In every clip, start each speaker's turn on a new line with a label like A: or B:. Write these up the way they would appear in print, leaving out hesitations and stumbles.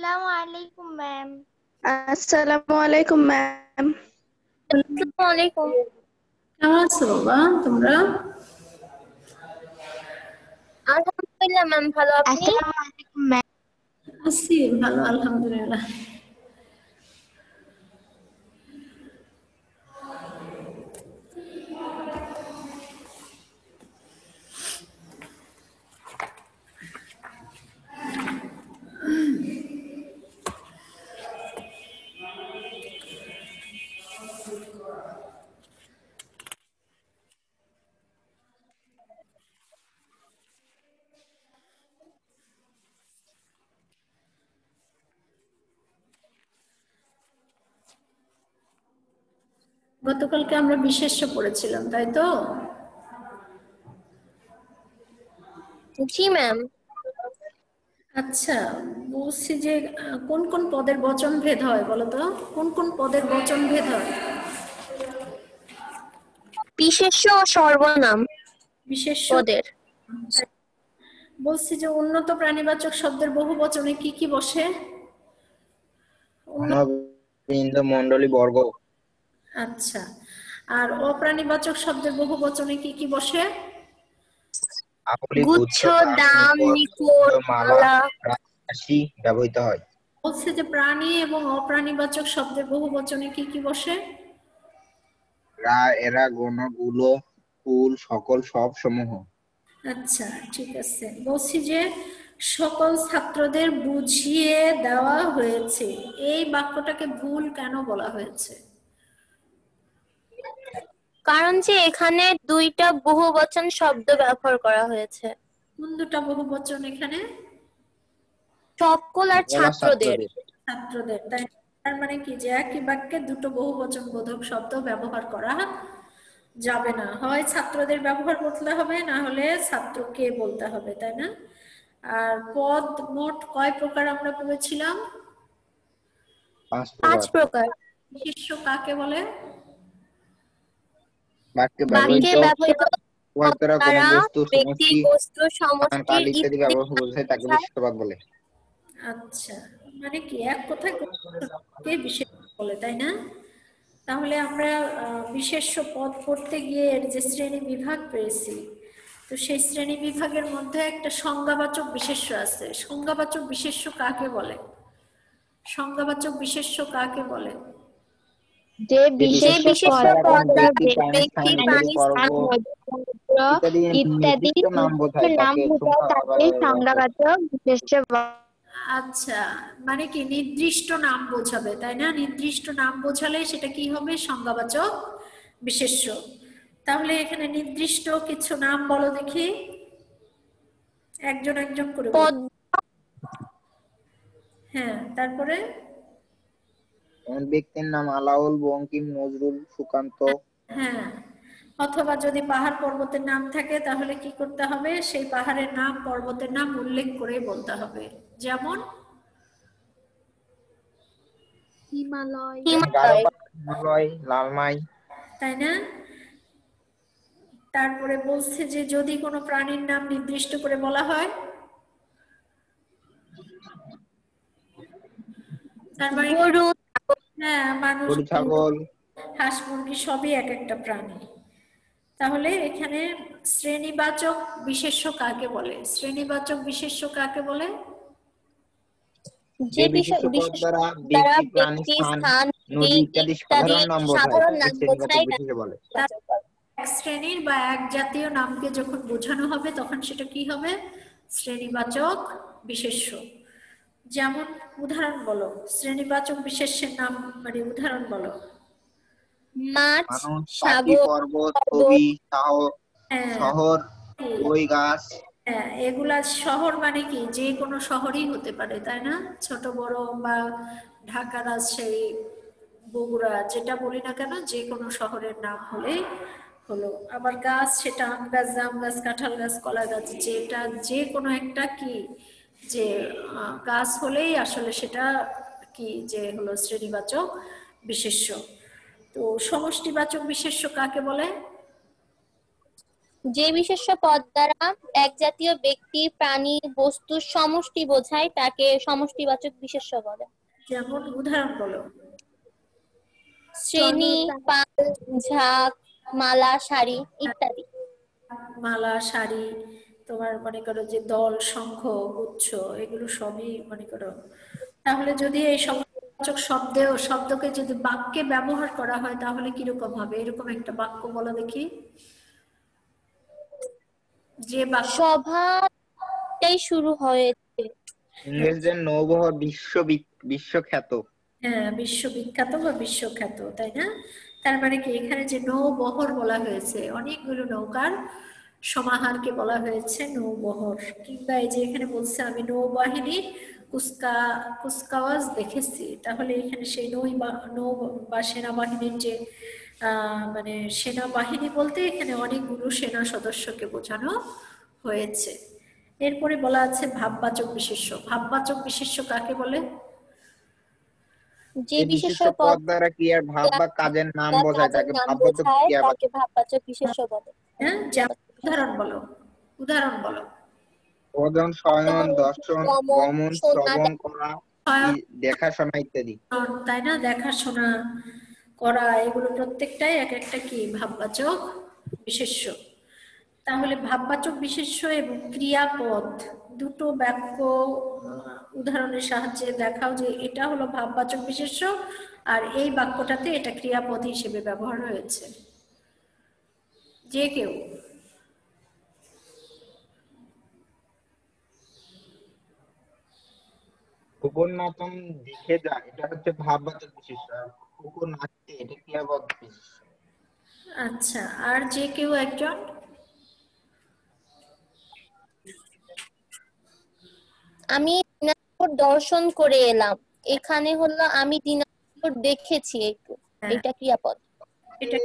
A: আসসালামু আলাইকুম ম্যাম।
B: আসসালামু আলাইকুম ম্যাম।
A: আসসালামু আলাইকুম।
C: কেমন আছো বাবা তোমরা?
A: আলহামদুলিল্লাহ ম্যাম, ভালো। আপনি?
B: আসসালামু আলাইকুম ম্যাম।
C: আছি ভালো, আলহামদুলিল্লাহ। গতকালকে আমরা বিশেষ্য পড়েছিলাম, তাই তো?
A: জি ম্যাম।
C: আচ্ছা, বলছি যে কোন কোন পদের বচন ভেদ হয় বলো তো? কোন কোন পদের বচন ভেদ হয়?
A: বিশেষ্য ও সর্বনাম
C: বিশেষ্য
A: পদের।
C: বলছি যে উন্নত প্রাণীবাচক শব্দের বহু বচনে কি কি বসে?
D: বৃন্দ, মণ্ডলী, বর্গ।
C: আচ্ছা, আর অপ্রাণীবাচক শব্দের বহু বচনে কি কি বসে?
A: গুচ্ছ, দাম, নিকট, মালা।
D: রাশি ব্যবহৃত হয়।
C: বলছে যে প্রাণী এবং অপ্রাণীবাচক শব্দের বহু বচনে কি কি বসে?
D: রা, এরা, গণ, গুলো, কুল, সকল, সব, সমূহ।
C: আচ্ছা, ঠিক আছে। বলছি যে সকল ছাত্রদের বুঝিয়ে দেওয়া হয়েছে, এই বাক্যটাকে ভুল কেন বলা হয়েছে?
A: কারণ যে এখানে দুইটা বহুবচন শব্দ ব্যবহার করা হয়েছে।
C: কোন দুটা বহু বচন এখানে?
A: সকল আর ছাত্রদের।
C: ছাত্রদের, তাই? তার মানে কি যে একই বাক্যে দুটো বহু বচন বোধক শব্দ ব্যবহার করা যাবে না। হয় ছাত্রদের ব্যবহার করতে হবে, না হলে ছাত্রকে বলতে হবে, তাই না? আর পদ মোট কয় প্রকার আমরা পড়েছিলাম?
A: 5 প্রকার।
C: বিশেষ্য কাকে বলে?
D: বাক্যে
A: বাক্যে ব্যবহৃত
D: কোনো বস্তু,
A: ব্যক্তি, বস্তু, সমষ্টি
D: ইত্যাদি ব্যবহার বোঝায় তাকে বিশেষ্য বাক্য বলে।
C: আচ্ছা, মানে কি এক কথায় বিশেষ বলে, তাই না? তাহলে আমরা বিশেষ্য পদ পড়তে গিয়ে এর যে শ্রেণী বিভাগ পেয়েছি, তো সেই শ্রেণী বিভাগের মধ্যে একটা সংজ্ঞাবাচক বিশেষ্য আছে। সংজ্ঞাবাচক বিশেষ্য কাকে বলে? সংজ্ঞাবাচক বিশেষ্য কাকে বলে?
B: যে বিশেষ্য পদ
A: ব্যক্তি, প্রাণী,
B: ইত্যাদি নাম বোঝায় তাকে সংজ্ঞাবাচক বিশেষ্য।
C: আচ্ছা, মানে কি নির্দিষ্ট নাম বোঝাবে, তাই না? নির্দিষ্ট নাম বোঝালে সেটা কি হবে? সংজ্ঞাবাচক বিশেষ্য। তাহলে এখানে নির্দিষ্ট কিছু নাম বলো দেখি, একজন একজন করে। হ্যাঁ, তারপরে
D: ব্যক্তির নাম আলাউল, বঙ্কিম, নজরুল, সুকান্ত।
C: হ্যাঁ, অথবা যদি পাহাড় পর্বতের নাম থাকে তাহলে কি করতে হবে? সেই পাহাড়ের নাম, পর্বতের নাম উল্লেখ করে বলতে হবে। যেমন
B: হিমালয়,
A: হিমালয়,
D: হিমালয়, লালমাই।
C: তাই না? তারপরে বলছে যে যদি কোনো প্রাণীর নাম নির্দিষ্ট করে বলা হয়, তার মানে
A: গরু,
C: হ্যাঁ, মানুষ,
D: গরু, ছাগল।
C: হাঁস, মুরগি সবই এক একটা প্রাণী। তাহলে এখানে শ্রেণীবাচক বিশেষ্য কাকে বলে? শ্রেণীবাচক বিশেষ্য কাকে বলে?
A: যে
D: যে বিশেষ্য পদ দ্বারা
A: দ্বারা
D: ব্যক্তি, প্রাণী,
A: ব্যক্তি,
D: স্থান,
A: স্থান,
D: নদী ইত্যাদি সাধারণ নাম বোঝায়
A: সাধারণ
D: তাকে
A: নাম
D: শ্রেণীবাচক
A: বোঝায়
D: বিশেষ্য বলে।
C: এক শ্রেণীর বা এক জাতীয় নামকে যখন বোঝানো হবে তখন সেটা কি হবে? শ্রেণীবাচক বিশেষ্য। যেমন উদাহরণ বলো, শ্রেণীবাচক বিশেষ্যের নাম, মানে উদাহরণ বলো।
A: মাছ,
D: মানুষ, পাখি,
A: সাগর,
D: পর্বত,
A: পর্বত,
D: কবি,
C: হ্যাঁ,
D: শহর, বই, গাছ।
C: হ্যাঁ, এগুলা শহর মানে কি যে কোনো শহরই হতে পারে, তাই না? ছোট বড় বা ঢাকা, রাজশাহী, বগুড়া, যেটা বলি না কেন যে কোনো শহরের নাম হলেই হলো। আবার গাছ, সেটা আম গাছ, জাম গাছ, কাঁঠাল গাছ, কলা গাছ, যেটা যে কোনো একটা কি যে গাছ হলেই আসলে সেটা কি যে হলো শ্রেণীবাচক বিশেষ্য। তো সমষ্টিবাচক বিশেষ্য কাকে বলে?
A: যে বিশেষ্য পদ দ্বারা এক জাতীয় ব্যক্তি, প্রাণী, বস্তুর সমষ্টি বোঝায় তাকে সমষ্টিবাচক বিশেষ্য বলে।
C: যেমন উদাহরণ বলো।
A: শ্রেণী, পাল, ঝাঁক, মালা, সারি ইত্যাদি।
C: মালা, সারি, তোমার মনে করো যে দল, সংঘ, গুচ্ছ, এগুলো সবই মনে করো। তাহলে যদি এই সমালোচক শব্দকে যদি বাক্যে ব্যবহার করা হয় তাহলে কিরকম হবে? এরকম একটা বাক্য বলো দেখি, যে বাক্য
A: সভাটাই শুরু হয়েছে।
D: ইংরেজদের নৌবহর বিশ্বখ্যাত।
C: হ্যাঁ, বিশ্ববিখ্যাত বা বিশ্বখ্যাত, তাই না? তার মানে কি এখানে যে নৌবহর বলা হয়েছে, অনেকগুলো নৌকার সমাহারকে বলা হয়েছে নৌবহর। কিংবা এই যে এখানে বলছে আমি নৌবাহিনীর কুচকাওয়াজ দেখেছি, তাহলে এখানে সেই নৌ বা সেনাবাহিনীর যে মানে সেনাবাহিনী বলতে এখানে অনেকগুলো সেনা সদস্যকে বোঝানো হয়েছে। এরপরে বলা আছে ভাববাচক বিশেষ্য। ভাববাচক বিশেষ্য কাকে বলে?
A: যে
D: যে
A: বিশেষ্য
D: বিশেষ্য
A: পদ
D: পদ দ্বারা ক্রিয়ার ভাব বা কাজের নাম বোঝায়
A: কাজের
D: তাকে
A: নাম
D: ভাববাচক
A: বোঝায়
D: ক্রিয়াবাচক।
A: তাকে ভাববাচক বিশেষ্য বলে।
C: হ্যাঁ, যেমন উদাহরণ বলো, উদাহরণ বলো।
D: ভোজন, শয়ন, দর্শন, গমন,
A: শোনা,
D: শ্রবণ করা, দেখাশোনা ইত্যাদি।
C: তাই না? দেখাশোনা করা, এগুলো প্রত্যেকটাই এক একটা কি ভাববাচক বিশেষ্য। তাহলে ভাববাচক বিশেষ্য এবং ক্রিয়াপদ দুটো বাক্য উদাহরণের সাহায্যে দেখাও যে এটা হলো ভাববাচক বিশেষ্য আর এই বাক্যটাতে এটা ক্রিয়াপদ হিসেবে ব্যবহার হয়েছে। যে কেউ
D: কুকুর নাচন দেখে যা, এটা হচ্ছে ভাববাচক বিশেষ্য। আর কুকুর নাচছে, এটা ক্রিয়াপদ বিশেষ্য।
C: আচ্ছা, আর যে কেউ একজন
A: আমি দিনাজপুর দর্শন করে এলাম, এখানে হলো আমি দিনাজপুর দেখেছি, একটু এটা ক্রিয়াপদ।
C: এটা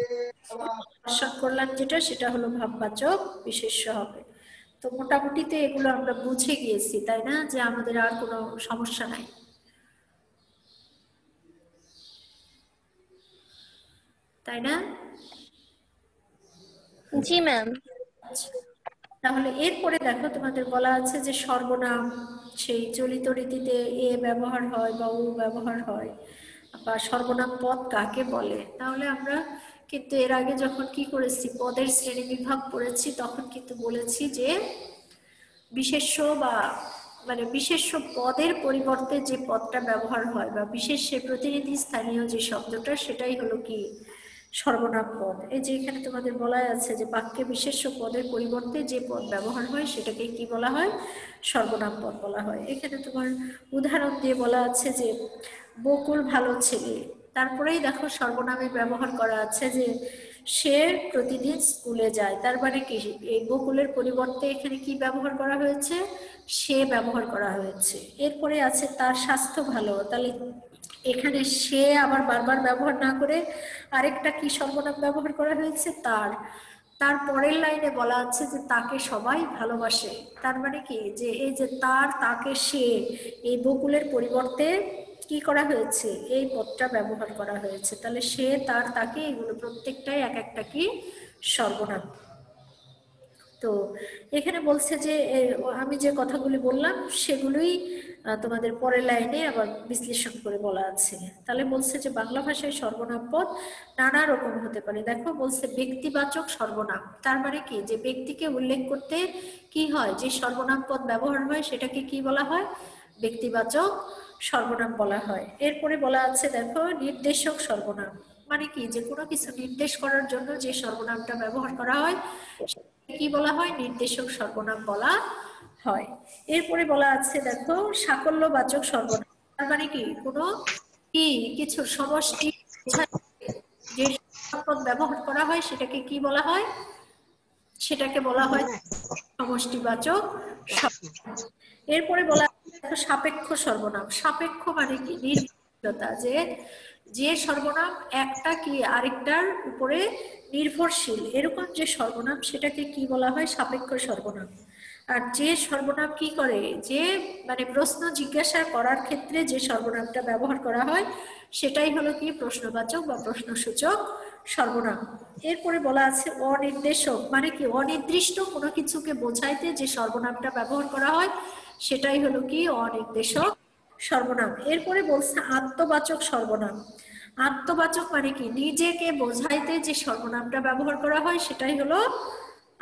C: দর্শন করলাম যেটা, সেটা হলো ভাববাচক বিশেষ্য হবে। তো মোটামুটিতে এগুলো আমরা বুঝে গিয়েছি, তাই না? যে আমাদের আর কোনো সমস্যা নাই, তাই না?
A: জি ম্যাম।
C: তাহলে এরপরে দেখো তোমাদের বলা আছে যে সর্বনাম, সেই চলিত রীতিতে এ ব্যবহার হয় বা ও ব্যবহার হয়, বা সর্বনাম পদ কাকে বলে। তাহলে আমরা কিন্তু এর আগে যখন কি করেছি, পদের শ্রেণী বিভাগ পড়েছি, তখন কিন্তু বলেছি যে বিশেষ্য বা মানে বিশেষ্য পদের পরিবর্তে যে পদটা ব্যবহার হয় বা বিশেষ্যের প্রতিনিধি স্থানীয় যে শব্দটা, সেটাই হলো কি সর্বনাম পদ। এই যে এখানে তোমাদের বলা আছে যে বাক্যে বিশেষ্য পদের পরিবর্তে যে পদ ব্যবহার হয় সেটাকে কি বলা হয়? সর্বনাম পদ বলা হয়। এখানে তোমার উদাহরণ দিয়ে বলা আছে যে বকুল ভালো ছেলে, তারপরেই দেখো সর্বনামে ব্যবহার করা আছে যে সে প্রতিদিন স্কুলে যায়। তার মানে কি এই বকুলের পরিবর্তে এখানে কি ব্যবহার করা হয়েছে? সে ব্যবহার করা হয়েছে। এরপরে আছে তার স্বাস্থ্য ভালো, তাহলে এখানে সে আবার বারবার ব্যবহার না করে আরেকটা কি সর্বনাম ব্যবহার করা হয়েছে? তার। তার পরের লাইনে বলা আছে যে তাকে সবাই ভালোবাসে। তার মানে কি যে এই যে তার, তাকে, সে, এই বকুলের পরিবর্তে কি করা হয়েছে, এই পদটা ব্যবহার করা হয়েছে। তাহলে সে, তার, তাকে, এগুলো প্রত্যেকটাই এক একটা কি সর্বনাম। তো এখানে বলছে যে আমি যে কথাগুলি বললাম সেগুলোই তোমাদের পরের লাইনে আবার বিশ্লেষণ করে বলা আছে। তাহলে বলছে যে বাংলা ভাষায় সর্বনাম পদ নানা রকম হতে পারে। দেখো বলছে ব্যক্তিবাচক সর্বনাম, তার মানে কি যে ব্যক্তিকে উল্লেখ করতে কি হয়, যে সর্বনাম পদ ব্যবহার হয় সেটাকে কি বলা হয়, ব্যক্তিবাচক সর্বনাম বলা হয়। এরপরে বলা আছে দেখো নির্দেশক সর্বনাম, মানে কি যে কোনো কিছু নির্দেশ করার জন্য যে সর্বনামটা ব্যবহার করা হয় কি বলা হয়, নির্দেশক সর্বনাম বলা হয়। এরপরে বলা আছে দেখো সাকল্যবাচক সর্বনাম, তার মানে কি কোনো কি কিছু সমষ্টি যে পদ ব্যবহার করা হয় সেটাকে কি বলা হয়, সেটাকে বলা হয় সমষ্টিবাচক সর্বনাম। এরপরে বলা আছে সাপেক্ষ সর্বনাম। সাপেক্ষ মানে কি নির্ভরশীলতা, যে যে সর্বনাম একটা কি আরেকটার উপরে নির্ভরশীল, এরকম যে সর্বনাম সেটাকে কি বলা হয়, সাপেক্ষ সর্বনাম। আর যে সর্বনাম কি করে, যে মানে প্রশ্ন জিজ্ঞাসা করার ক্ষেত্রে যে সর্বনামটা ব্যবহার করা হয় সেটাই হলো কি প্রশ্নবাচক বা প্রশ্নসূচক সর্বনাম। এরপরে বলা আছে অনির্দেশক, মানে কি অনির্দিষ্ট কোনো কিছুকে বোঝাইতে যে সর্বনামটা ব্যবহার করা হয় সেটাই হলো কি অনির্দেশক সর্বনাম। এরপরে বলছে আত্মবাচক সর্বনাম। আত্মবাচক মানে কি নিজেকে বোঝাইতে যে সর্বনামটা ব্যবহার করা হয় সেটাই হলো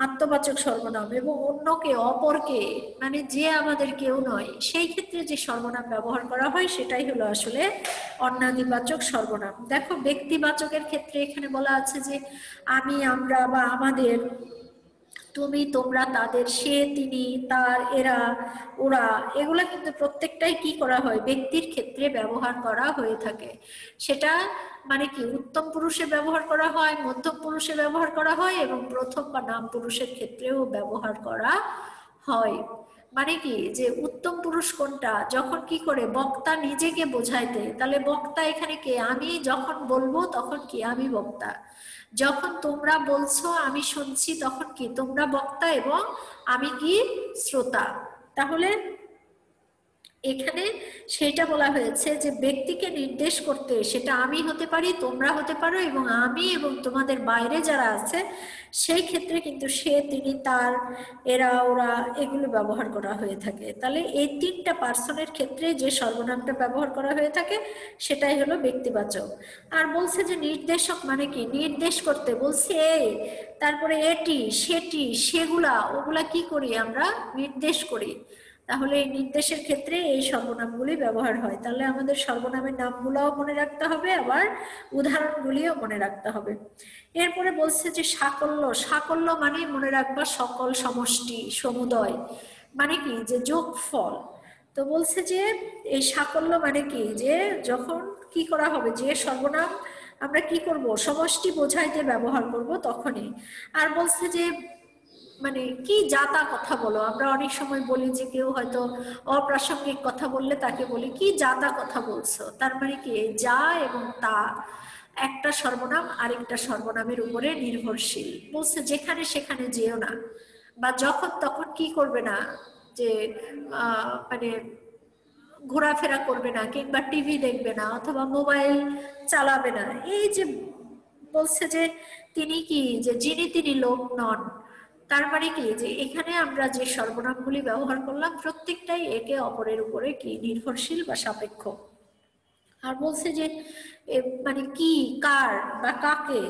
C: আত্মবাচক সর্বনাম। এবং অন্যকে, অপরকে, মানে যে আমাদের কেউ নয় সেই ক্ষেত্রে যে সর্বনাম ব্যবহার করা হয় সেটাই হলো আসলে অন্যাদিবাচক সর্বনাম। দেখো ব্যক্তিবাচকের ক্ষেত্রে এখানে বলা আছে যে আমি, আমরা বা আমাদের, তুমি, তোমরা, তাদের, সে, তিনি, তার, এরা, ওরা, এগুলা কিন্তু প্রত্যেকটাই কি করা হয়, ব্যক্তির ক্ষেত্রে ব্যবহার করা হয়ে থাকে। সেটা মানে কি উত্তম পুরুষে ব্যবহার করা হয়, মধ্যম পুরুষে ব্যবহার করা হয় এবং প্রথম বা নাম পুরুষের ক্ষেত্রেও ব্যবহার করা হয়। মানে কি যে উত্তম পুরুষ কোনটা, যখন কি করে বক্তা নিজেকে বোঝাইতে, তাহলে বক্তা এখানে কে, আমি যখন বলবো তখন কি আমি বক্তা, যখন তোমরা বলছো আমি শুনছি তখন কি তোমরা বক্তা এবং আমি কি শ্রোতা। তাহলে এখানে সেটা বলা হয়েছে যে ব্যক্তিকে নির্দেশ করতে সেটা আমি হতে পারি, তোমরা হতে পারো এবং আমি এবং তোমাদের বাইরে যারা আছে সেই ক্ষেত্রে কিন্তু সে, তিনি, তার, এরা, ওরা, এগুলো ব্যবহার করা হয়ে থাকে। তাহলে এই তিনটা পার্সনের ক্ষেত্রে যে সর্বনামটা ব্যবহার করা হয়ে থাকে সেটাই হলো ব্যক্তিবাচক। আর বলছে যে নির্দেশক মানে কি নির্দেশ করতে, বলছে এই, তারপরে এটি, সেটি, সেগুলা, ওগুলা কি করি আমরা নির্দেশ করি। তাহলে এই নির্দেশের ক্ষেত্রে এই সর্বনামগুলি ব্যবহার হয়। তাহলে আমাদের সর্বনামের নামগুলোও মনে রাখতে হবে, আবার উদাহরণগুলিও মনে রাখতে হবে। এরপরে বলছে যে সাকল্য। সাকল্য মানে মনে রাখবা সকল, সমষ্টি, সমুদয়, মানে কি যে যোগফল। তো বলছে যে এই সাকল্য মানে কি যে যখন কি করা হবে, যে সর্বনাম আমরা কি করব সমষ্টি বোঝাইতে ব্যবহার করব তখনই। আর বলছে যে মানে কি যা তা কথা বলো, আমরা অনেক সময় বলি যে কেউ হয়তো অপ্রাসঙ্গিক কথা বললে তাকে বলি কি যা তা কথা বলছো, তার মানে কি যা এবং তা একটা সর্বনাম আরেকটা সর্বনামের উপরে নির্ভরশীল। বলছে যেখানে সেখানে যেও না, বা যখন তখন কি করবে না, যে মানে ঘোরাফেরা করবে না, কিংবা টিভি দেখবে না, অথবা মোবাইল চালাবে না। এই যে বলছে যে তিনি কি যে যিনি তিনি লোক নন, তার মানে কি যে এখানে আমরা যে সর্বনামগুলি ব্যবহার করলাম প্রত্যেকটাই একে অপরের উপরে কি নির্ভরশীল বা সাপেক্ষ। আর বলছে যে মানে কি, কার বা কাকে,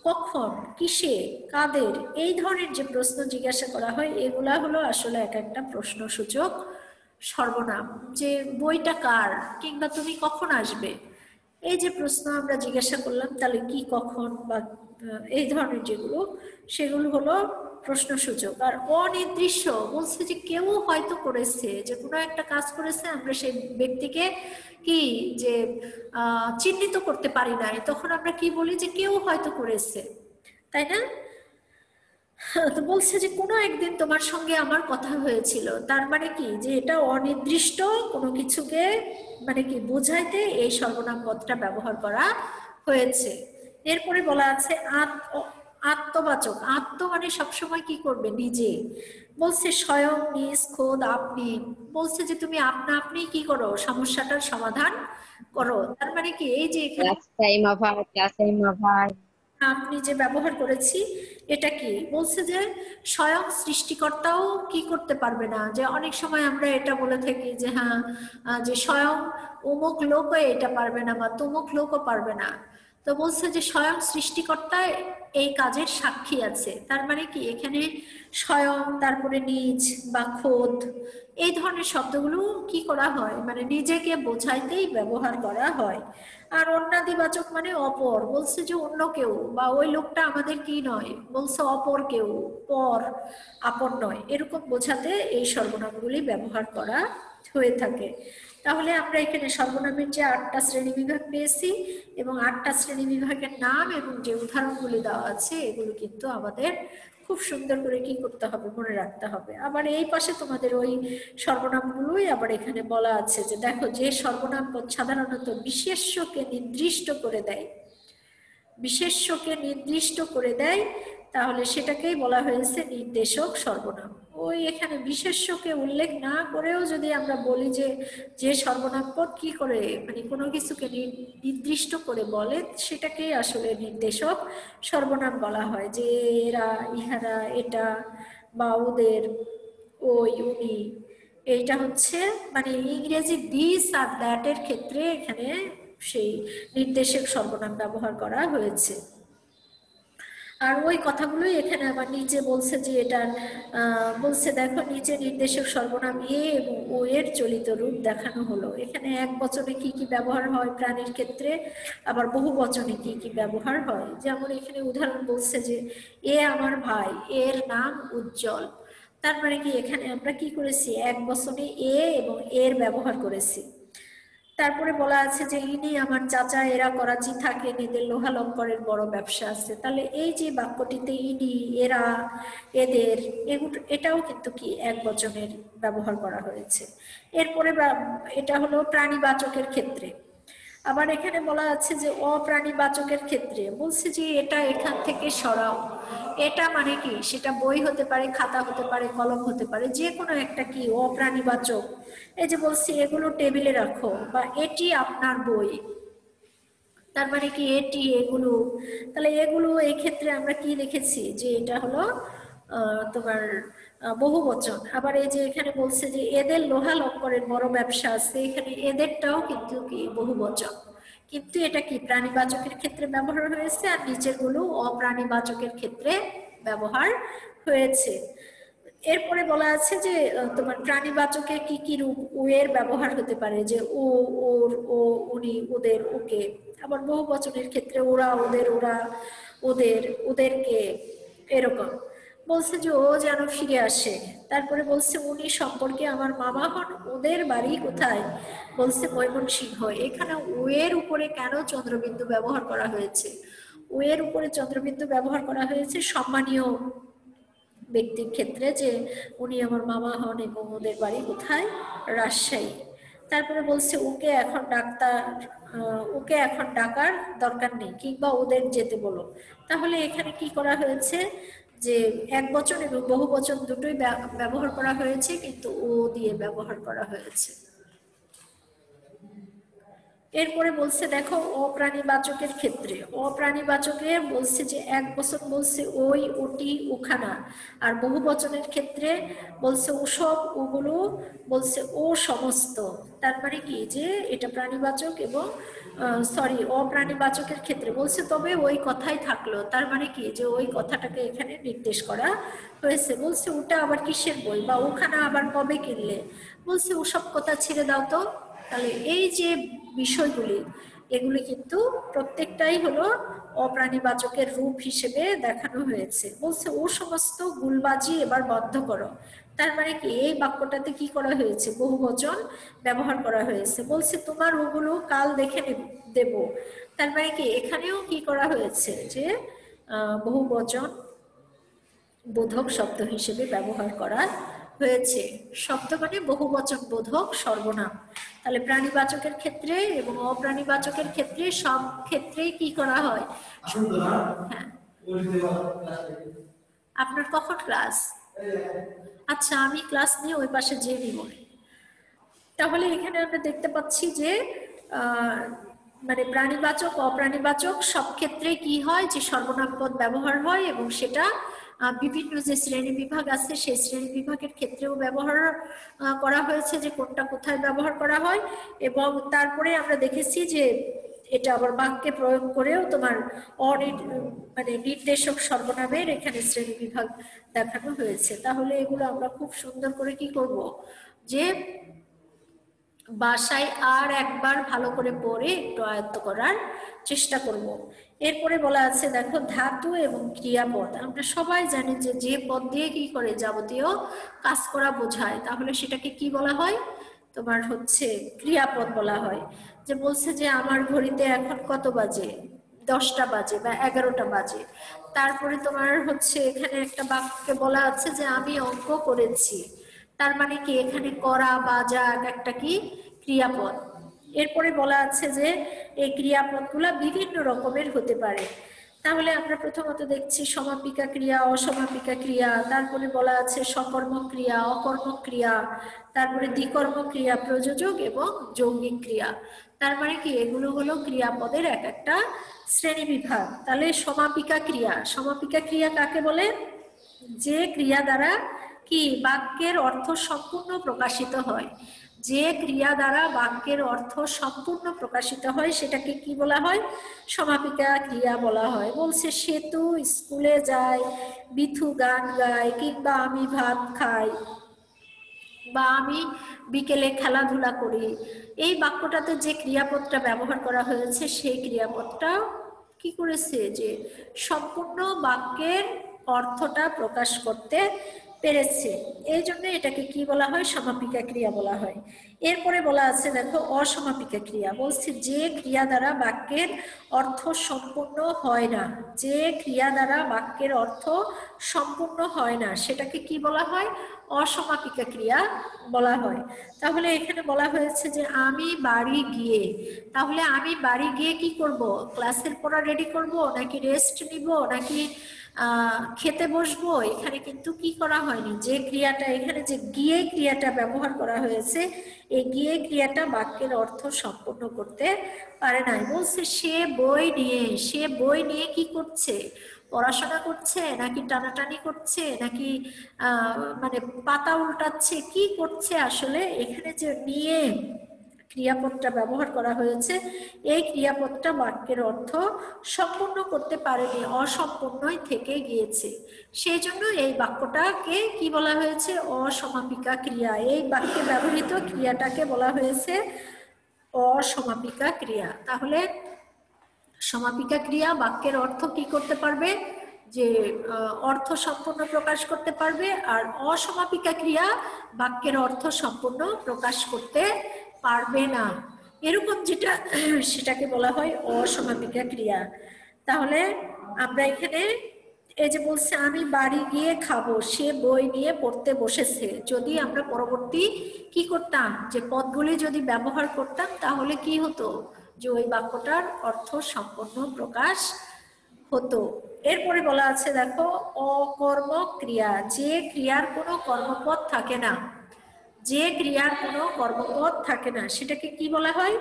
C: কখন, কিসে, কাদের, এই ধরনের যে প্রশ্ন জিজ্ঞাসা করা হয় এগুলা হলো আসলে এক একটা প্রশ্নসূচক সর্বনাম। যে বইটা কার, কিংবা তুমি কখন আসবে, এই যে প্রশ্ন আমরা জিজ্ঞাসা করলাম, তাহলে কি, কখন বা এই ধরনের যেগুলো সেগুলো হলো প্রশ্নসূচক। আর অনির্দিষ্ট বলছে যে কেউ হয়তো করেছে, যে কোনো একটা কাজ করেছে, আমরা সেই ব্যক্তিকে কি যে চিহ্নিত করতে পারি নাই, তখন আমরা কি বলি যে কেউ হয়তো করেছে, তাই না? তো বলছে যে কোনো একদিন তোমার সঙ্গে আমার কথা হয়েছিল, তার মানে কি যে এটা অনির্দিষ্ট কোনো কিছুকে মানে কি বোঝাইতে এই সর্বনাম পদটা ব্যবহার করা হয়েছে। এরপরে বলা আছে আত্মবাচক, আত্ম মানে সবসময় কি করবে, নিজে। বলছে স্বয়ং, নিজ, খোদ, আপনি। বলছে যে তুমি আপনা আপনি কি করো, সমস্যাটার সমাধান করো। তার মানে কি, এই যে এখানে আপনি যে ব্যবহার করেছি, এটা কি বলছে যে স্বয়ং সৃষ্টিকর্তাও কি করতে পারবে না। যে অনেক সময় আমরা এটা বলে থাকি যে হ্যাঁ, যে স্বয়ং অমুক লোকও এটা পারবে না বা তমুক লোকও পারবে না। তো বলছে যে স্বয়ং সৃষ্টিকর্তা এই কাজের সাক্ষী আছে। তার মানে কি, এখানে স্বয়ং, তারপরে নিজ বা খোদ, এই ধরনের শব্দগুলো কি করা হয়, মানে নিজেকে বোঝাইতেই ব্যবহার করা হয়। আর অন্যাদিবাচক মানে অপর, বলছে যে অন্য কেউ বা ওই লোকটা আমাদের কি নয়, বলছে অপর কেউ, পর, আপন নয়, এরকম বোঝাতে এই সর্বনামগুলি ব্যবহার করা হয়ে থাকে। তাহলে আমরা এখানে সর্বনামের যে 8টা শ্রেণী বিভাগ পেয়েছি এবং 8টা শ্রেণী বিভাগের নাম এবং যে উদাহরণগুলি দেওয়া আছে, এগুলো কিন্তু আমাদের খুব সুন্দর করে কি করতে হবে, মনে রাখতে হবে। আবার এই পাশে তোমাদের ওই সর্বনামগুলোই আবার এখানে বলা আছে যে দেখো, যে সর্বনাম পদ সাধারণত বিশেষ্যকে নির্দিষ্ট করে দেয়, বিশেষ্যকে নির্দিষ্ট করে দেয়, তাহলে সেটাকেই বলা হয়েছে নির্দেশক সর্বনাম। ওই এখানে বিশেষ্যকে উল্লেখ না করেও যদি আমরা বলি যে যে সর্বনাম পদ কি করে, মানে কোনো কিছুকে নির্দিষ্ট করে বলে, সেটাকেই আসলে নির্দেশক সর্বনাম বলা হয়। যে এরা, ইহারা, এটা, বা ওদের, ওই, উনি, এইটা হচ্ছে মানে ইংরেজি দিস আর দ্যাট এর ক্ষেত্রে এখানে সেই নির্দেশক সর্বনাম ব্যবহার করা হয়েছে। আর ওই কথাগুলোই এখানে আবার নিচে বলছে যে এটার বলছে দেখো, নিচে নির্দেশক সর্বনাম এ এবং ও এর চলিত রূপ দেখানো হলো। এখানে এক বচনে কি কি ব্যবহার হয় প্রাণীর ক্ষেত্রে, আবার বহু বচনে কি কি ব্যবহার হয়। যেমন এখানে উদাহরণ বলছে যে এ আমার ভাই, এর নাম উজ্জ্বল। তার মানে কি, এখানে আমরা কি করেছি, এক বচনে এ এবং এর ব্যবহার করেছি। তারপরে বলা আছে যে ইনি আমার চাচা, এরা করাচি থাকেন, এদের লোহা লঙ্করের বড় ব্যবসা আছে। তাহলে এই যে বাক্যটিতে ইনি, এরা, এদের, এটাও কিন্তু কি এক বচনের ব্যবহার করা হয়েছে। এরপরে এটা হলো প্রাণীবাচকের ক্ষেত্রে। আবার এখানে বলা আছে যে অপ্রাণীবাচকের ক্ষেত্রে বলছে যে এটা এখান থেকে সরাও। এটা মানে কি, সেটা বই হতে পারে, খাতা হতে পারে, কলম হতে পারে, যে কোনো একটা কি অপ্রাণীবাচক। এই যে বলছি এগুলো টেবিলে রাখো, বা এটি আপনার বই, তার মানে কি এটি, এগুলো। তাহলে এগুলো এই ক্ষেত্রে আমরা কি দেখেছি যে এটা হলো তোমার বহু বচন। আবার এই যে এখানে বলছে যে এদের লোহা লক্করের বড় ব্যবসা আছে, এখানে এদেরটাও কিন্তু কি বহু বচন, কিন্তু এটা কি প্রাণীবাচকের ক্ষেত্রে ব্যবহার হয়েছে, আর নিচের গুলো অপ্রাণীবাচকের ক্ষেত্রে ব্যবহার হয়েছে। এরপরে বলা আছে যে তোমার প্রাণীবাচকে কি কি রূপ ও এর ব্যবহার হতে পারে, যে ও, ওর, ও, উনি, ওদের, ওকে। আবার বহু বচনের ক্ষেত্রে ওরা, ওদের, ওরা, ওদের, ওদেরকে, এরকম। বলছে যে ও যেন ফিরে আসে। তারপরে বলছে উনি সম্পর্কে আমার মামা হন, ওদের বাড়ি কোথায়, বলছে ময়মনসিংহ। এখানে ও এর উপরে কেন চন্দ্রবিন্দু ব্যবহার করা হয়েছে, ও এর উপরে চন্দ্রবিন্দু ব্যবহার করা হয়েছে সম্মানীয় ব্যক্তির ক্ষেত্রে, যে উনি আমার মামা হন এবং ওদের বাড়ি কোথায়, রাজশাহী। তারপরে বলছে ওকে এখন ওকে এখন ডাকার দরকার নেই, কিংবা ওদের যেতে বলো। তাহলে এখানে কি করা হয়েছে, যে এক বচন এবং বহু বচন দুটোই ব্যবহার করা হয়েছে, কিন্তু ও দিয়ে ব্যবহার করা হয়েছে। এরপরে বলছে দেখো অপ্রাণীবাচকের ক্ষেত্রে, অপ্রাণীবাচকে বলছে যে এক বচন বলছে ওই, ওটি, ওখানা। আর বহু বচনের ক্ষেত্রে বলছে ওসব, ওগুলো, বলছে ও সমস্ত। তার মানে কি, যে এটা প্রাণীবাচক এবং অপ্রাণীবাচকের ক্ষেত্রে বলছে তবে ওই কথাই থাকলো। তার মানে কি, যে ওই কথাটাকে এখানে নির্দেশ করা হয়েছে। বলছে ওটা আবার কিসের বই, বা ওখানা আবার কবে কিনলে, বলছে ওসব কথা ছেড়ে দাও তো। তাহলে এই যে বিষয়গুলি, এগুলি কিন্তু প্রত্যেকটাই হলো অপ্রাণীবাচকের রূপ হিসেবে দেখানো হয়েছে। বলছে ও সমস্ত গুলবাজি এবার বন্ধ করো। তার মানে কি, এই বাক্যটাতে কি করা হয়েছে, বহুবচন ব্যবহার করা হয়েছে। বলছে তোমার ওগুলো কাল দেখে দেব। তার মানে কি, এখানেও কি করা হয়েছে, যে বহুবচন বোধক শব্দ হিসেবে ব্যবহার করা হয়েছে। শব্দ মানে বহুবচন বোধক সর্বনাম। তাহলে প্রাণীবাচকের ক্ষেত্রে এবং অপ্রাণীবাচকের ক্ষেত্রে সব ক্ষেত্রেই কি করা হয়, হ্যাঁ, আপনার কখন ক্লাস? আচ্ছা, আমি ক্লাস নিয়ে ওই পাশে যেয়ে নিব। তাহলে এখানে আমরা দেখতে পাচ্ছি যে মানে প্রাণীবাচক অপ্রাণীবাচক সব ক্ষেত্রে কি হয় যে সর্বনাম পদ ব্যবহার হয়, এবং সেটা বিভিন্ন যে শ্রেণী বিভাগ আছে সেই শ্রেণী বিভাগের ক্ষেত্রেও ব্যবহার করা হয়েছে, যে কোনটা কোথায় ব্যবহার করা হয়। এবং তারপরে আমরা দেখেছি যে এটা আবার বাক্যে প্রয়োগ করেও তোমার মানে নির্দেশক সর্বনামের এখানে শ্রেণী বিভাগ দেখানো হয়েছে। তাহলে এগুলো আমরা খুব সুন্দর করে কি করব, যে বাসায় আর একবার ভালো করে পড়ে একটু আয়ত্ত করার চেষ্টা করব। এরপরে বলা আছে দেখো ধাতু এবং ক্রিয়াপদ। আমরা সবাই জানি যে যে পদ দিয়ে কি করে যাবতীয় কাজ করা বোঝায়, তাহলে সেটাকে কি বলা হয়, তোমার হচ্ছে ক্রিয়াপদ বলা হয়। যে বলছে যে আমার ঘড়িতে এখন কত বাজে, 10টা বাজে বা 11টা বাজে। তারপরে তোমার হচ্ছে এখানে একটা বাক্যে বলা আছে যে আমি অঙ্ক করেছি। তার মানে কি এখানে করা বাজা একটা কি ক্রিয়াপদ। এরপরে বলা আছে যে এই ক্রিয়াপদগুলা বিভিন্ন রকমের হতে পারে। তাহলে আমরা প্রথমত দেখছি সমাপিকা ক্রিয়া, অসমাপিকা ক্রিয়া, তারপরে বলা আছে সকর্মক ক্রিয়া, অকর্মক ক্রিয়া, তারপরে দ্বিকর্ম ক্রিয়া, প্রযোজক এবং যৌগিক ক্রিয়া। তার মানে কি এগুলো হলো ক্রিয়াপদের এক একটা শ্রেণী বিভাগ। তাহলে সমাপিকা ক্রিয়া, সমাপিকা ক্রিয়া কাকে বলে? যে ক্রিয়া দ্বারা কি বাক্যের অর্থ সম্পূর্ণ প্রকাশিত হয়। যে ক্রিয়া দ্বারা বাক্যের অর্থ সম্পূর্ণ প্রকাশিত হয় সেটাকে কি বলা হয়? সমাপিকা ক্রিয়া বলা হয়। বলছে সেতু স্কুলে যায়, বিথু গান গায়, কিংবা আমি ভাত খাই, বা আমি বিকেলে খেলাধুলা করি। এই বাক্যটাতে যে ক্রিয়াপদটা ব্যবহার করা হয়েছে সেই ক্রিয়াপদটা কি করেছে, যে সম্পূর্ণ বাক্যের অর্থটা প্রকাশ করতে পেরেছে। এই জন্য এটাকে কি বলা হয়? সমাপিকা ক্রিয়া বলা হয়। এরপরে বলা আছে দেখো অসমাপিকা ক্রিয়া। বলছে যে ক্রিয়া দ্বারা বাক্যের অর্থ সম্পূর্ণ হয় না, যে ক্রিয়া দ্বারা বাক্যের অর্থ সম্পূর্ণ হয় না সেটাকে কি বলা হয়? অসমাপিকা ক্রিয়া বলা হয়। তাহলে এখানে বলা হয়েছে যে আমি বাড়ি গিয়ে, তাহলে আমি বাড়ি গিয়ে কি করব? ক্লাসের পড়া রেডি করব, নাকি রেস্ট নিব, নাকি খেতে বসবো? এখানে কিন্তু কি করা হয়নি, যে ক্রিয়াটা এখানে যে গিয়ে ক্রিয়াটা ব্যবহার করা হয়েছে, এই গিয়ে ক্রিয়াটা বাক্যের অর্থ সম্পূর্ণ করতে পারে নাই। বলছে সে বই নিয়ে, সে বই নিয়ে কি করছে? পড়াশোনা করছে, নাকি টানাটানি করছে, নাকি মানে পাতা উল্টাচ্ছে, কি করছে আসলে? এখানে যে নিয়ে ক্রিয়াপদটা ব্যবহার করা হয়েছে, এই ক্রিয়াপদটা বাক্যের অর্থ সম্পূর্ণ করতে পারেনি, অসম্পূর্ণই থেকে গিয়েছে। সেই জন্য এই বাক্যটাকে কি বলা হয়েছে? অসমাপিকা ক্রিয়া। এই বাক্যে ব্যবহৃত ক্রিয়াটাকে বলা হয়েছে অসমাপিকা ক্রিয়া। তাহলে সমাপিকা ক্রিয়া বাক্যের অর্থ কি করতে পারবে? যে অর্থ সম্পূর্ণ প্রকাশ করতে পারবে। আর অসমাপিকা ক্রিয়া বাক্যের অর্থ সম্পূর্ণ প্রকাশ করতে পারবে না। এরকম যেটা সেটাকে বলা হয় অসমাপিকা ক্রিয়া। তাহলে আমরা এখানে এই যে বলছে আমি বাড়ি গিয়ে খাবো, সে বই নিয়ে পড়তে বসেছে, যদি আমরা পরবর্তী কি করতাম, যে পদগুলি যদি ব্যবহার করতাম, তাহলে কি হতো, যে ওই বাক্যটার অর্থ সম্পূর্ণ প্রকাশ হতো। এরপরে বলা আছে দেখো অকর্মক ক্রিয়া। যে ক্রিয়ার কোনো কর্মপদ থাকে না, যে ক্রিয়ার কোনো কর্মপদ থাকে না সেটাকে কি বলা হয়?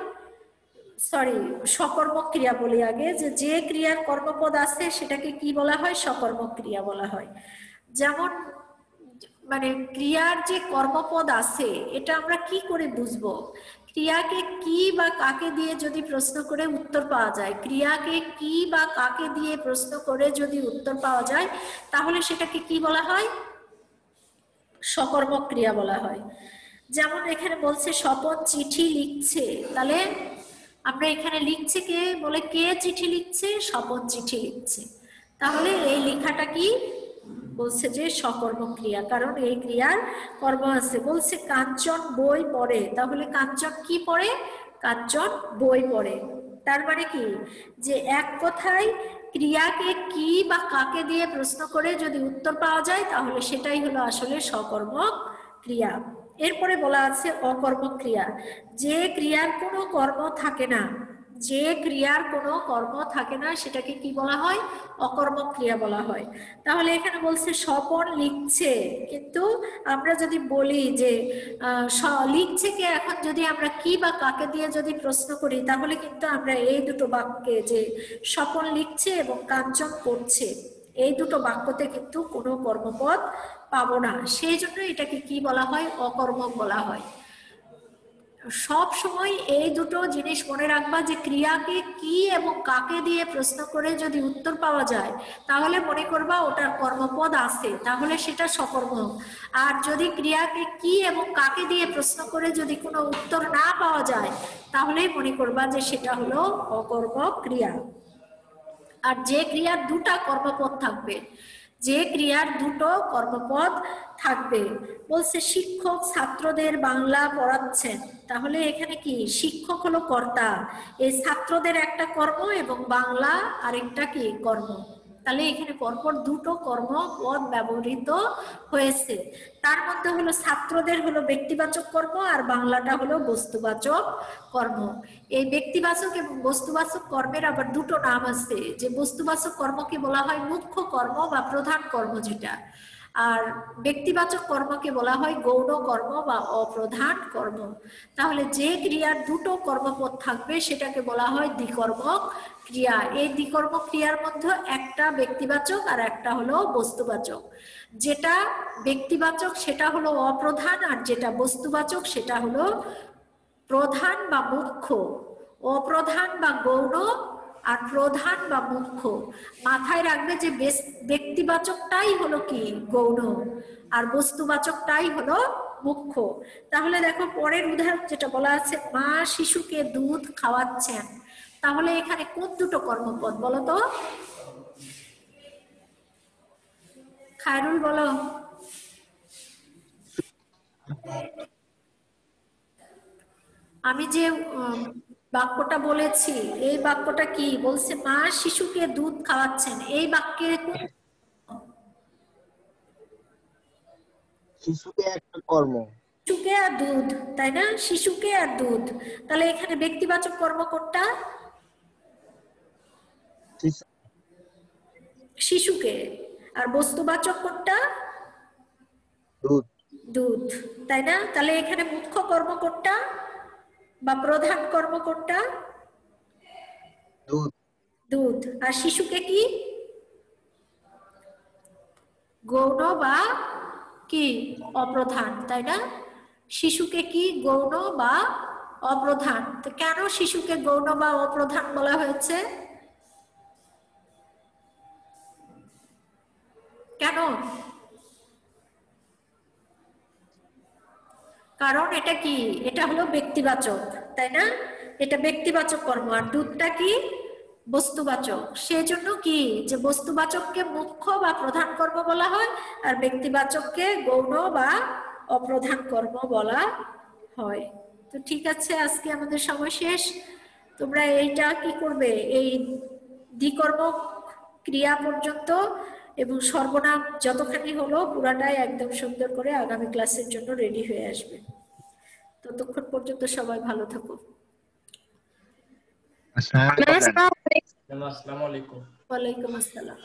C: সরি, সকর্মক ক্রিয়া বলি আগে। যে ক্রিয়ার কর্মপদ আছে সেটাকে কি বলা হয়? সকর্মক ক্রিয়া বলা হয়। যেমন মানে ক্রিয়ার যে কর্মপদ আছে এটা আমরা কি করে বুঝবো? ক্রিয়াকে কি বা কাকে দিয়ে যদি প্রশ্ন করে উত্তর পাওয়া যায়, ক্রিয়াকে কি বা কাকে দিয়ে প্রশ্ন করে যদি উত্তর পাওয়া যায়, তাহলে সেটাকে কি বলা হয়? সকর্মক ক্রিয়া বলা হয়। যেমন এখানে বলছে স্বপন চিঠি লিখছে, তাহলে আমরা এখানে লিখছে কে বলে, কে চিঠি লিখছে? স্বপন চিঠি লিখছে। তাহলে এই লেখাটা কি বলছে? যে সকর্মক ক্রিয়া, কারণ এই ক্রিয়ার কর্ম আছে। বলছে কাঞ্চন বই পড়ে, তাহলে কাঞ্চন কি পড়ে? কাঞ্চন বই পড়ে। তার মানে কি, যে এক কথায় ক্রিয়াকে কি বা কাকে দিয়ে প্রশ্ন করে যদি উত্তর পাওয়া যায়, তাহলে সেটাই হলো আসলে সকর্মক ক্রিয়া। এরপরে বলা আছে অকর্মক ক্রিয়া। যে ক্রিয়ার কোনো কর্ম থাকে না, যে ক্রিয়ার কোনো কর্ম থাকে না সেটাকে কি বলা হয়? অকর্মক ক্রিয়া বলা হয়। তাহলে এখানে বলছে স্বপন লিখছে, কিন্তু আমরা যদি বলি যে লিখছে কে, এখন যদি আমরা কি বা কাকে দিয়ে যদি প্রশ্ন করি, তাহলে কিন্তু আমরা এই দুটো বাক্যে যে স্বপন লিখছে এবং কাঞ্চন পড়ছে, এই দুটো বাক্যতে কিন্তু কোনো কর্মপদ পাবো না। সেই জন্য এটাকে কি বলা হয়? অকর্মক বলা হয়। সব সময় এই দুটো জিনিস মনে রাখবা যে ক্রিয়াকে কি এবং কাকে দিয়ে প্রশ্ন করে যদি উত্তর পাওয়া যায়, তাহলে মনে করবা ওটার কর্মপদ আছে, তাহলে সেটা সকর্মক। আর যদি ক্রিয়াকে কি এবং কাকে দিয়ে প্রশ্ন করে যদি কোনো উত্তর না পাওয়া যায়, তাহলে মনে করবা যে সেটা হলো অকর্মক ক্রিয়া। আর যে ক্রিয়ার দুটা কর্মপদ থাকবে, যে ক্রিয়ার দুটো কর্মপদ থাকবে, বলছে শিক্ষক ছাত্রদের বাংলা পড়াচ্ছেন, তাহলে এখানে কি শিক্ষক হলো কর্তা, এই ছাত্রদের একটা কর্ম এবং বাংলা আরেকটা কি কর্ম, তাহলে এখানে পরপর দুটো কর্মপদ ব্যবহৃত হয়েছে। তার মধ্যে হলো ছাত্রদের হলো ব্যক্তিবাচক কর্ম আর বাংলাটা হলো বস্তুবাচক কর্ম। এই ব্যক্তিবাচক এবং বস্তুবাচক কর্মের আবার দুটো নাম আছে, যে বস্তুবাচক কর্মকে বলা হয় মুখ্য কর্ম বা প্রধান কর্ম যেটা, আর ব্যক্তিবাচক কর্মকে বলা হয় গৌণ কর্ম বা অপ্রধান কর্ম। তাহলে যে ক্রিয়ার দুটো কর্মপদ থাকবে সেটাকে বলা হয় দ্বিকর্মক ক্রিয়া। এই দ্বিকর্মক ক্রিয়ার মধ্যে একটা ব্যক্তিবাচক আর একটা হলো বস্তুবাচক। যেটা ব্যক্তিবাচক সেটা হলো অপ্রধান, আর যেটা বস্তুবাচক সেটা হলো প্রধান বা মুখ্য। অপ্রধান বা গৌণ আর প্রধান বা মুখ্য। মাথায় রাখবে যে ব্যক্তিবাচকটাই হলো কি গৌণ আর বস্তুবাচকটাই হলো মুখ্য। তাহলে দেখো পরের উদাহরণ যেটা বলা আছে, মা শিশুকে দুধ খাওয়াচ্ছেন, তাহলে এখানে কোন দুটো কর্মপদ বলো তো? খায়রুল বলো। আমি যে বাক্যটা বলেছি, এই বাক্যটা কি বলছে? মা শিশুকে দুধ খাওয়াচ্ছেন, এই বাক্যে
D: শিশুকে একটা কর্ম।
C: শিশুকে আর দুধ, তাই না? শিশুকে আর দুধ, তাহলে এখানে ব্যক্তিবাচক কর্ম কোনটা? শিশুকে। আর বস্তুবাচক কোনটা?
D: দুধ।
C: দুধ, তাই না? তাহলে এখানে মুখ্য কর্ম কোনটা বা প্রধান কর্ম কোনটা?
D: দুধ।
C: দুধ। আর শিশুকে কি গৌণ বা কি অপ্রধান, তাই না? শিশুকে কি গৌণ বা অপ্রধান। তো কেন শিশুকে গৌণ বা অপ্রধান বলা হয়েছে? কেন? কারণ এটা কি, এটা হলো ব্যক্তিবাচক, তাই না? এটা ব্যক্তিবাচক কর্ম, আর দুধটা কি বস্তুবাচক। সেজন্য কি যে বস্তুবাচককে মুখ্য বা প্রধান কর্ম বলা হয়, আর ব্যক্তিবাচককে গৌণ বা অপ্রধান কর্ম বলা হয়। তো ঠিক আছে, আজকে আমাদের সময় শেষ। তোমরা এইটা কি করবে, এই দ্বিকর্মক ক্রিয়া পর্যন্ত এবং সর্বনাম যতখানি হলো পুরাটাই একদম সুন্দর করে আগামী ক্লাসের জন্য রেডি হয়ে আসবে। ততক্ষণ পর্যন্ত সবাই ভালো থাকো।
D: আসসালামু আলাইকুম।
C: ওয়ালাইকুম আসসালাম।